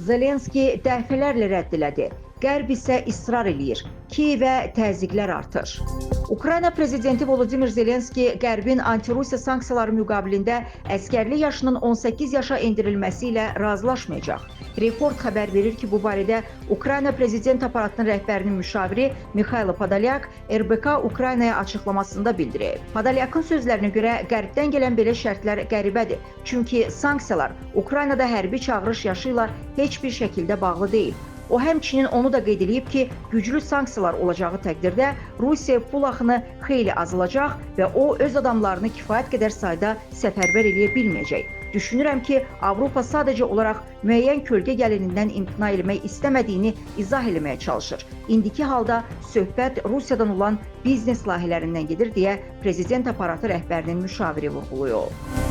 Zelenski dəfələrlə rədd elədi. Qərb isə israr eləyir. Kiyevə təzyiqlər artır. Ukrayna prezidenti Volodimir Zelenski Qərbin anti-Rusiya sanksiyaları müqabilində əskərlik yaşının 18 yaşa endirilməsi ilə razılaşmayacaq. Report xəbər verir ki, bu barədə Ukrayna prezident aparatının rəhbərinin müşaviri Mikhail Podolyak RBK Ukraynaya açıqlamasında bildirib. Podolyakın sözlərinə görə Qərbdən gələn belə şərtlər qəribədir. Çünki sanksiyalar Ukraynada hərbi çağırış yaşı ilə heç bir şəkildə bağlı deyil. O həmçinin onu da qeyd edib ki, güclü sanksiyalar olacağı təqdirdə Rusiya pul axını xeyli azalacaq və o öz adamlarını kifayət qədər sayda səfərbər eləyə bilməyəcək. Düşünürəm ki, Avropa sadəcə olaraq müəyyən kölgə gəlirindən imtina etmək istəmədiyini izah eləməyə çalışır. İndiki halda söhbət Rusiyadan olan biznes layihələrindən gedir deyə prezident aparatı rəhbərinin müşaviri vurğulayıb.